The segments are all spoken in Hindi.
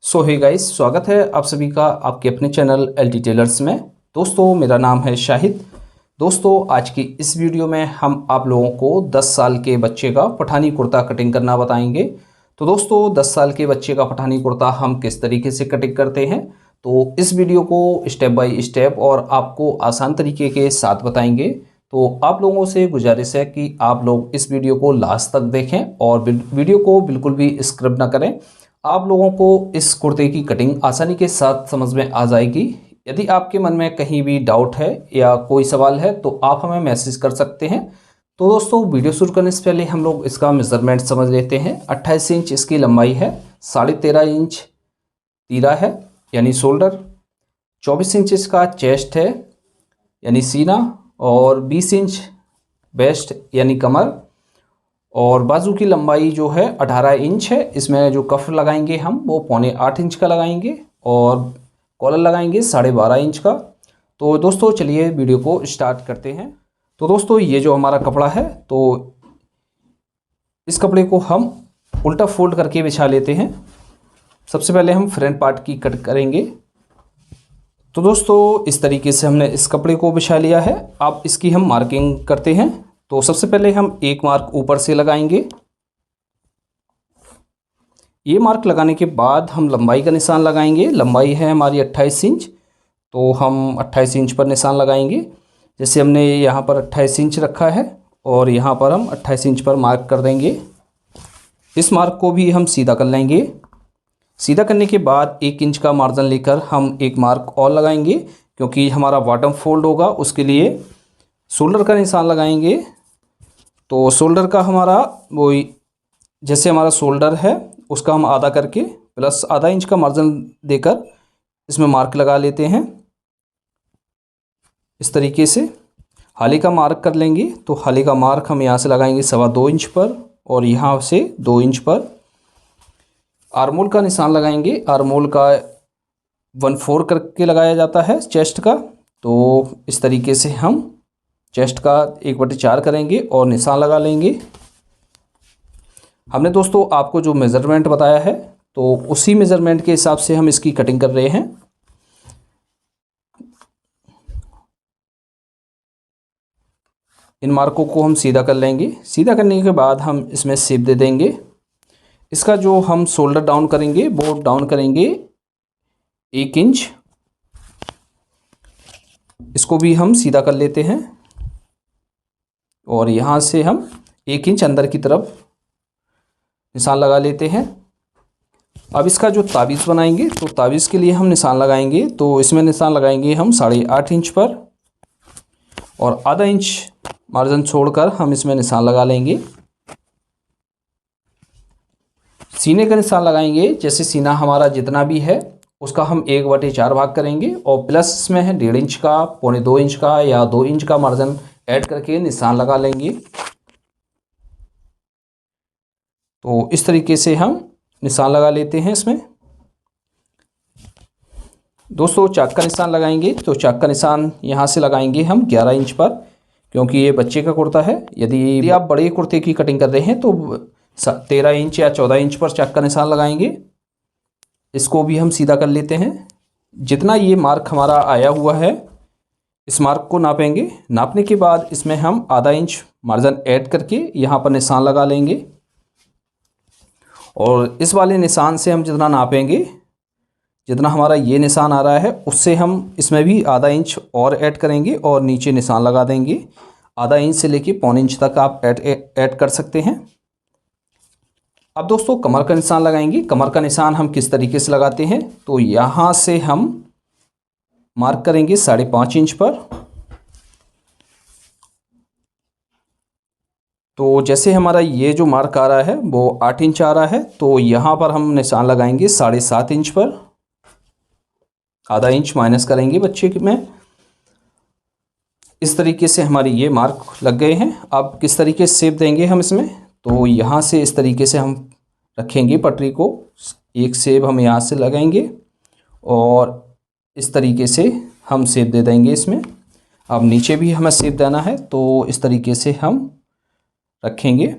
सो हे गाइस, स्वागत है आप सभी का आपके अपने चैनल LT टेलर्स में। दोस्तों, मेरा नाम है शाहिद। दोस्तों, आज की इस वीडियो में हम आप लोगों को 10 साल के बच्चे का पठानी कुर्ता कटिंग करना बताएंगे। तो दोस्तों, 10 साल के बच्चे का पठानी कुर्ता हम किस तरीके से कटिंग करते हैं, तो इस वीडियो को स्टेप बाय स्टेप और आपको आसान तरीके के साथ बताएंगे। तो आप लोगों से गुजारिश है कि आप लोग इस वीडियो को लास्ट तक देखें और वीडियो को बिल्कुल भी स्किप ना करें। आप लोगों को इस कुर्ते की कटिंग आसानी के साथ समझ में आ जाएगी। यदि आपके मन में कहीं भी डाउट है या कोई सवाल है तो आप हमें मैसेज कर सकते हैं। तो दोस्तों, वीडियो शुरू करने से पहले हम लोग इसका मेज़रमेंट समझ लेते हैं। 28 इंच इसकी लंबाई है, 13.5 इंच तीरा है यानी शोल्डर, 24 इंच इसका चेस्ट है यानी सीना, और 20 इंच वेस्ट यानी कमर, और बाजू की लंबाई जो है 18 इंच है। इसमें जो कफ लगाएंगे हम वो 7.25 इंच का लगाएंगे और कॉलर लगाएंगे 12.5 इंच का। तो दोस्तों, चलिए वीडियो को स्टार्ट करते हैं। तो दोस्तों, ये जो हमारा कपड़ा है, तो इस कपड़े को हम उल्टा फोल्ड करके बिछा लेते हैं। सबसे पहले हम फ्रंट पार्ट की कट करेंगे। तो दोस्तों, इस तरीके से हमने इस कपड़े को बिछा लिया है। अब इसकी हम मार्किंग करते हैं। तो सबसे पहले हम एक मार्क ऊपर से लगाएंगे। ये मार्क लगाने के बाद हम लंबाई का निशान लगाएंगे। लंबाई है हमारी 28 इंच, तो हम 28 इंच पर निशान लगाएंगे। जैसे हमने यहाँ पर 28 इंच रखा है और यहाँ पर हम 28 इंच पर मार्क कर देंगे। इस मार्क को भी हम सीधा कर लेंगे। सीधा करने के बाद 1 इंच का मार्जिन लेकर हम एक मार्क और लगाएंगे, क्योंकि हमारा बॉटम फोल्ड होगा। उसके लिए शोल्डर का निशान लगाएंगे। तो शोल्डर का हमारा वो, जैसे हमारा शोल्डर है उसका हम आधा करके प्लस आधा इंच का मार्जिन देकर इसमें मार्क लगा लेते हैं। इस तरीके से हाले का मार्क कर लेंगे। तो हाले का मार्क हम यहाँ से लगाएंगे 2.25 इंच पर और यहाँ से 2 इंच पर। आर्मोल का निशान लगाएंगे। आर्मोल का 1/4 करके लगाया जाता है चेस्ट का। तो इस तरीके से हम चेस्ट का 1/4 करेंगे और निशान लगा लेंगे। हमने दोस्तों आपको जो मेज़रमेंट बताया है, तो उसी मेज़रमेंट के हिसाब से हम इसकी कटिंग कर रहे हैं। इन मार्कों को हम सीधा कर लेंगे। सीधा करने के बाद हम इसमें शेप दे देंगे। इसका जो हम शोल्डर डाउन करेंगे वो डाउन करेंगे 1 इंच। इसको भी हम सीधा कर लेते हैं और यहाँ से हम 1 इंच अंदर की तरफ निशान लगा लेते हैं। अब इसका जो ताबीज़ बनाएंगे, तो ताबीज़ के लिए हम निशान लगाएंगे। तो इसमें निशान लगाएंगे हम 8.5 इंच पर और आधा इंच मार्जिन छोड़कर हम इसमें निशान लगा लेंगे। सीने का निशान लगाएंगे। जैसे सीना हमारा जितना भी है उसका हम 1/4 भाग करेंगे और प्लस इसमें है 1.5 इंच का, 2.25 इंच का या 2 इंच का मार्जिन ऐड करके निशान लगा लेंगे। तो इस तरीके से हम निशान लगा लेते हैं इसमें। दोस्तों, चाक का निशान लगाएंगे। तो चाक का निशान यहाँ से लगाएंगे हम 11 इंच पर, क्योंकि ये बच्चे का कुर्ता है। यदि आप बड़े कुर्ते की कटिंग कर रहे हैं तो 13 इंच या 14 इंच पर चाक का निशान लगाएंगे। इसको भी हम सीधा कर लेते हैं। जितना ये मार्क हमारा आया हुआ है, इस मार्क को नापेंगे। नापने के बाद इसमें हम आधा इंच मार्जिन ऐड करके यहाँ पर निशान लगा लेंगे और इस वाले निशान से हम जितना नापेंगे, जितना हमारा ये निशान आ रहा है, उससे हम इसमें भी आधा इंच और ऐड करेंगे और नीचे निशान लगा देंगे। आधा इंच से लेके 1.25 इंच तक आप ऐड कर सकते हैं। अब दोस्तों, कमर का निशान लगाएंगे। कमर का निशान हम किस तरीके से लगाते हैं, तो यहाँ से हम मार्क करेंगे 5.5 इंच पर। तो जैसे हमारा ये जो मार्क आ रहा है वो 8 इंच आ रहा है, तो यहाँ पर हम निशान लगाएंगे 7.5 इंच पर। आधा इंच माइनस करेंगे बच्चे में। इस तरीके से हमारी ये मार्क लग गए हैं। अब किस तरीके से शेप देंगे हम इसमें, तो यहाँ से इस तरीके से हम रखेंगे पटरी को। एक शेप हम यहाँ से लगाएंगे और इस तरीके से हम शेप दे देंगे इसमें। अब नीचे भी हमें शेप देना है, तो इस तरीके से हम रखेंगे।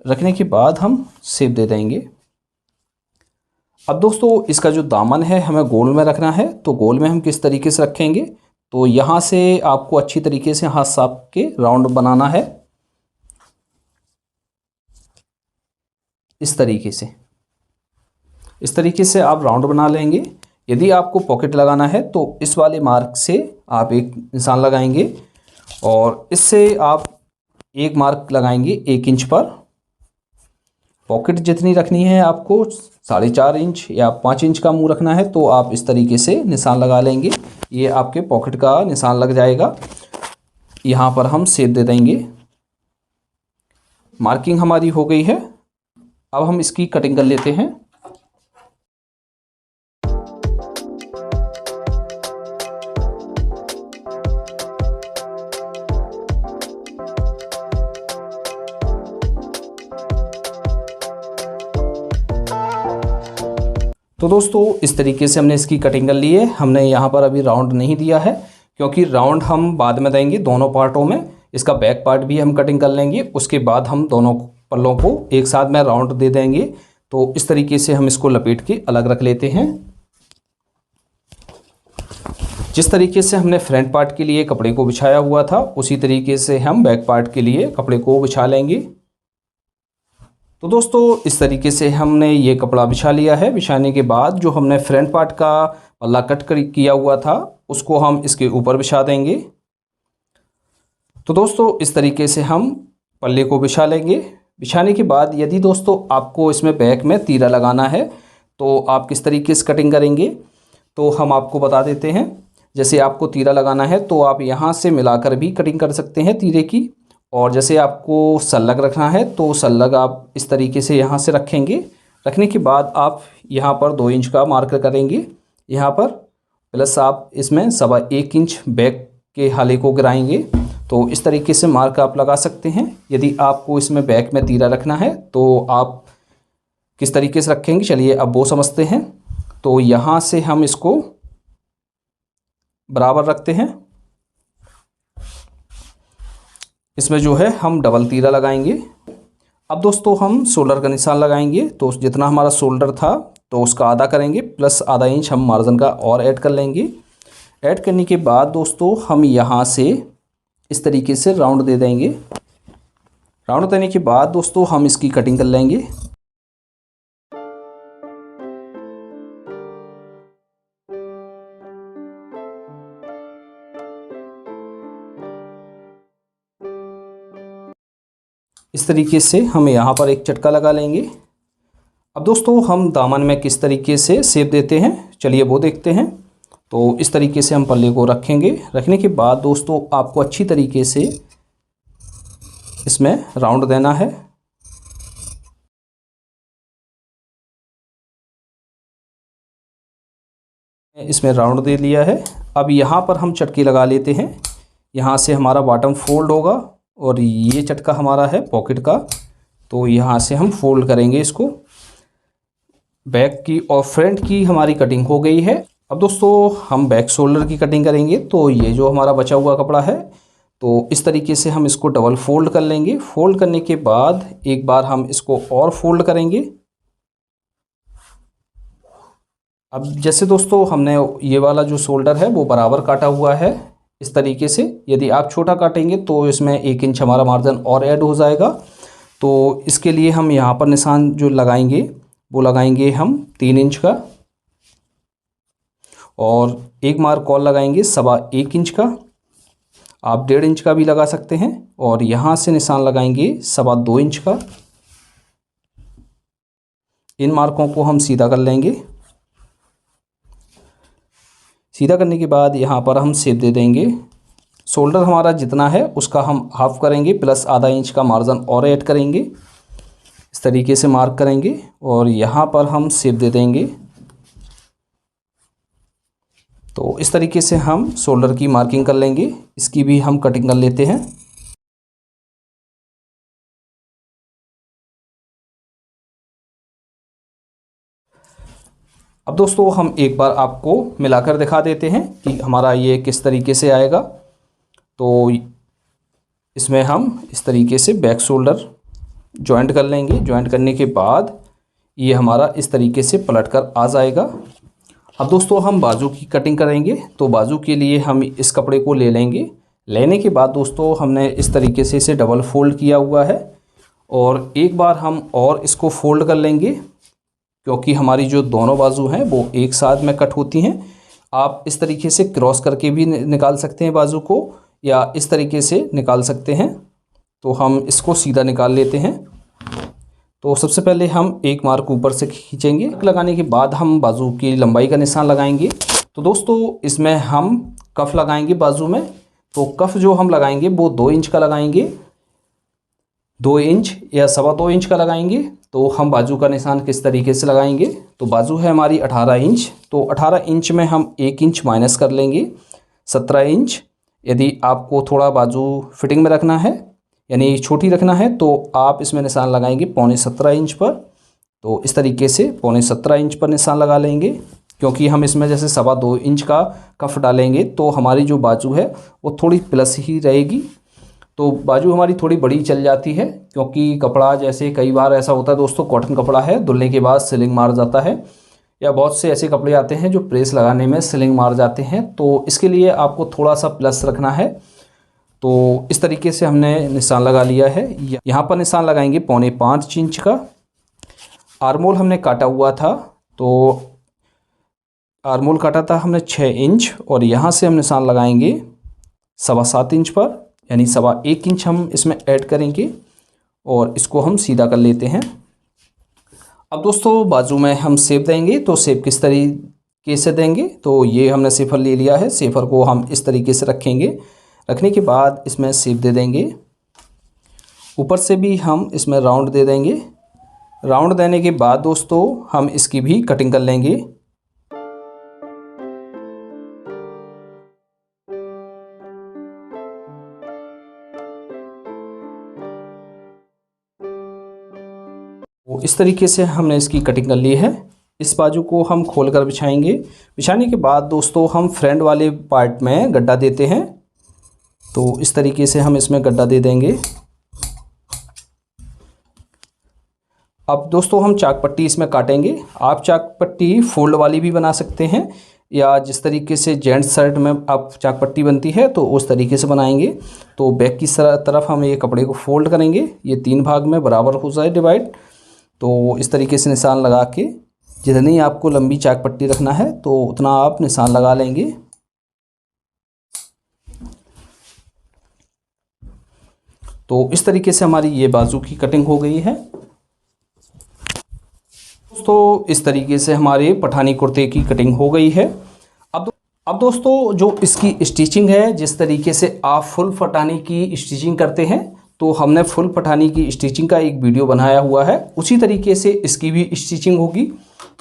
रखने के बाद हम शेप दे देंगे। अब दोस्तों इसका जो दामन है हमें गोल में रखना है, तो गोल में हम किस तरीके से रखेंगे, तो यहाँ से आपको अच्छी तरीके से हाथ साफ के राउंड बनाना है, इस तरीके से आप राउंड बना लेंगे। यदि आपको पॉकेट लगाना है तो इस वाले मार्क से आप एक निशान लगाएंगे और इससे आप एक मार्क लगाएंगे 1 इंच पर। पॉकेट जितनी रखनी है आपको 4.5 इंच या 5 इंच का मुंह रखना है, तो आप इस तरीके से निशान लगा लेंगे। ये आपके पॉकेट का निशान लग जाएगा। यहाँ पर हम शेप दे देंगे। मार्किंग हमारी हो गई है। अब हम इसकी कटिंग कर लेते हैं। तो दोस्तों इस तरीके से हमने इसकी कटिंग कर ली है। हमने यहाँ पर अभी राउंड नहीं दिया है क्योंकि राउंड हम बाद में देंगे दोनों पार्टों में। इसका बैक पार्ट भी हम कटिंग कर लेंगे, उसके बाद हम दोनों पल्लों को एक साथ में राउंड दे देंगे। तो इस तरीके से हम इसको लपेट के अलग रख लेते हैं। जिस तरीके से हमने फ्रंट पार्ट के लिए कपड़े को बिछाया हुआ था उसी तरीके से हम बैक पार्ट के लिए कपड़े को बिछा लेंगे। तो दोस्तों इस तरीके से हमने ये कपड़ा बिछा लिया है। बिछाने के बाद जो हमने फ्रंट पार्ट का पल्ला कट किया हुआ था उसको हम इसके ऊपर बिछा देंगे। तो दोस्तों इस तरीके से हम पल्ले को बिछा लेंगे। बिछाने के बाद यदि दोस्तों आपको इसमें बैक में तीरा लगाना है तो आप किस तरीके से कटिंग करेंगे, तो हम आपको बता देते हैं। जैसे आपको तीरा लगाना है तो आप यहाँ से मिलाकर भी कटिंग कर सकते हैं तीरे की, और जैसे आपको सल्लग रखना है तो सल्लग आप इस तरीके से यहाँ से रखेंगे। रखने के बाद आप यहाँ पर 2 इंच का मार्कर करेंगे यहाँ पर, प्लस आप इसमें 1.25 इंच बैक के हाले को गिराएंगे। तो इस तरीके से मार्क आप लगा सकते हैं। यदि आपको इसमें बैक में तीरा रखना है तो आप किस तरीके से रखेंगे, चलिए अब वो समझते हैं। तो यहाँ से हम इसको बराबर रखते हैं। इसमें जो है हम डबल तीरा लगाएंगे। अब दोस्तों हम शोल्डर का निशान लगाएंगे। तो जितना हमारा शोल्डर था तो उसका आधा करेंगे, प्लस आधा इंच हम मार्जिन का और ऐड कर लेंगे। ऐड करने के बाद दोस्तों हम यहाँ से इस तरीके से राउंड दे देंगे। राउंड देने के बाद दोस्तों हम इसकी कटिंग कर लेंगे। इस तरीके से हम यहाँ पर एक चटका लगा लेंगे। अब दोस्तों हम दामन में किस तरीके से शेप देते हैं, चलिए वो देखते हैं। तो इस तरीके से हम पल्ले को रखेंगे। रखने के बाद दोस्तों आपको अच्छी तरीके से इसमें राउंड देना है। इसमें राउंड दे लिया है। अब यहाँ पर हम चटकी लगा लेते हैं। यहाँ से हमारा बॉटम फोल्ड होगा और ये चटका हमारा है पॉकेट का, तो यहाँ से हम फोल्ड करेंगे इसको। बैक की और फ्रंट की हमारी कटिंग हो गई है। अब दोस्तों हम बैक शोल्डर की कटिंग करेंगे। तो ये जो हमारा बचा हुआ कपड़ा है तो इस तरीके से हम इसको डबल फोल्ड कर लेंगे। फोल्ड करने के बाद एक बार हम इसको और फोल्ड करेंगे। अब जैसे दोस्तों हमने ये वाला जो शोल्डर है वो बराबर काटा हुआ है इस तरीके से। यदि आप छोटा काटेंगे तो इसमें 1 इंच हमारा मार्जिन और ऐड हो जाएगा। तो इसके लिए हम यहाँ पर निशान जो लगाएंगे वो लगाएंगे हम 3 इंच का, और एक मार्क और लगाएंगे 1.25 इंच का। आप 1.5 इंच का भी लगा सकते हैं। और यहाँ से निशान लगाएंगे 2.25 इंच का। इन मार्कों को हम सीधा कर लेंगे। सीधा करने के बाद यहाँ पर हम शेप दे देंगे। शोल्डर हमारा जितना है उसका हम हाफ करेंगे, प्लस आधा इंच का मार्जिन और ऐड करेंगे। इस तरीके से मार्क करेंगे और यहाँ पर हम शेप दे देंगे। तो इस तरीके से हम शोल्डर की मार्किंग कर लेंगे। इसकी भी हम कटिंग कर लेते हैं। अब दोस्तों हम एक बार आपको मिलाकर दिखा देते हैं कि हमारा ये किस तरीके से आएगा। तो इसमें हम इस तरीके से बैक शोल्डर जॉइंट कर लेंगे। जॉइंट करने के बाद ये हमारा इस तरीके से पलट कर आ जाएगा। अब दोस्तों हम बाजू की कटिंग करेंगे। तो बाजू के लिए हम इस कपड़े को ले लेंगे। लेने के बाद दोस्तों हमने इस तरीके से इसे डबल फोल्ड किया हुआ है और एक बार हम और इसको फोल्ड कर लेंगे, क्योंकि हमारी जो दोनों बाजू हैं वो एक साथ में कट होती हैं। आप इस तरीके से क्रॉस करके भी निकाल सकते हैं बाजू को, या इस तरीके से निकाल सकते हैं। तो हम इसको सीधा निकाल लेते हैं। तो सबसे पहले हम एक मार्क ऊपर से खींचेंगे। लगाने के बाद हम बाजू की लंबाई का निशान लगाएंगे। तो दोस्तों इसमें हम कफ लगाएंगे बाजू में। तो कफ जो हम लगाएंगे वो 2 इंच का लगाएंगे, 2 इंच या 2.25 इंच का लगाएंगे। तो हम बाजू का निशान किस तरीके से लगाएंगे, तो बाजू है हमारी 18 इंच। तो 18 इंच में हम 1 इंच माइनस कर लेंगे, 17 इंच। यदि आपको थोड़ा बाजू फिटिंग में रखना है यानी छोटी रखना है तो आप इसमें निशान लगाएंगे 17.25 इंच पर। तो इस तरीके से 17.25 इंच पर निशान लगा लेंगे, क्योंकि हम इसमें जैसे 2.25 इंच का कफ डालेंगे तो हमारी जो बाजू है वो थोड़ी प्लस ही रहेगी। तो बाजू हमारी थोड़ी बड़ी चल जाती है, क्योंकि कपड़ा जैसे कई बार ऐसा होता है दोस्तों, कॉटन कपड़ा है, धुलने के बाद सिलिंग मार जाता है, या बहुत से ऐसे कपड़े आते हैं जो प्रेस लगाने में सिलिंग मार जाते हैं। तो इसके लिए आपको थोड़ा सा प्लस रखना है। तो इस तरीके से हमने निशान लगा लिया है। यहाँ पर निशान लगाएंगे 4.25 इंच का। आर्मोल हमने काटा हुआ था, तो आर्मोल काटा था हमने 6 इंच, और यहाँ से हम निशान लगाएंगे 7.25 इंच पर, यानी 1.25 इंच हम इसमें ऐड करेंगे और इसको हम सीधा कर लेते हैं। अब दोस्तों बाजू में हम शेप देंगे। तो शेप किस तरीके से देंगे, तो ये हमने सेफर ले लिया है। सेफर को हम इस तरीके से रखेंगे। रखने के बाद इसमें शेप दे देंगे। ऊपर से भी हम इसमें राउंड दे देंगे। राउंड देने के बाद दोस्तों हम इसकी भी कटिंग कर लेंगे। तो इस तरीके से हमने इसकी कटिंग कर ली है। इस बाजू को हम खोलकर बिछाएंगे। बिछाने के बाद दोस्तों हम फ्रंट वाले पार्ट में गड्ढा देते हैं। तो इस तरीके से हम इसमें गड्ढा दे देंगे। अब दोस्तों हम चाक पट्टी इसमें काटेंगे। आप चाक पट्टी फोल्ड वाली भी बना सकते हैं, या जिस तरीके से जेंट्स शर्ट में आप चाक पट्टी बनती है तो उस तरीके से बनाएंगे। तो बैक की तरफ हम ये कपड़े को फोल्ड करेंगे, ये 3 भाग में बराबर हो जाए डिवाइड। तो इस तरीके से निशान लगा के जितनी आपको लंबी चाक पट्टी रखना है तो उतना आप निशान लगा लेंगे। तो इस तरीके से हमारी ये बाजू की कटिंग हो गई है। दोस्तों इस तरीके से हमारे पठानी कुर्ते की कटिंग हो गई है। अब दोस्तों जो इसकी स्टिचिंग है, जिस तरीके से आप फुल पठानी की स्टिचिंग करते हैं, तो हमने फुल पठानी की स्टिचिंग का एक वीडियो बनाया हुआ है। उसी तरीके से इसकी भी स्टिचिंग होगी।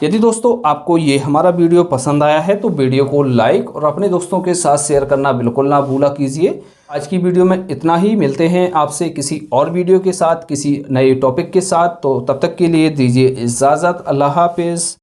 यदि दोस्तों आपको ये हमारा वीडियो पसंद आया है तो वीडियो को लाइक और अपने दोस्तों के साथ शेयर करना बिल्कुल ना भूला कीजिए। आज की वीडियो में इतना ही। मिलते हैं आपसे किसी और वीडियो के साथ, किसी नए टॉपिक के साथ। तो तब तक के लिए दीजिए इजाज़त। अल्लाह हाफिज़।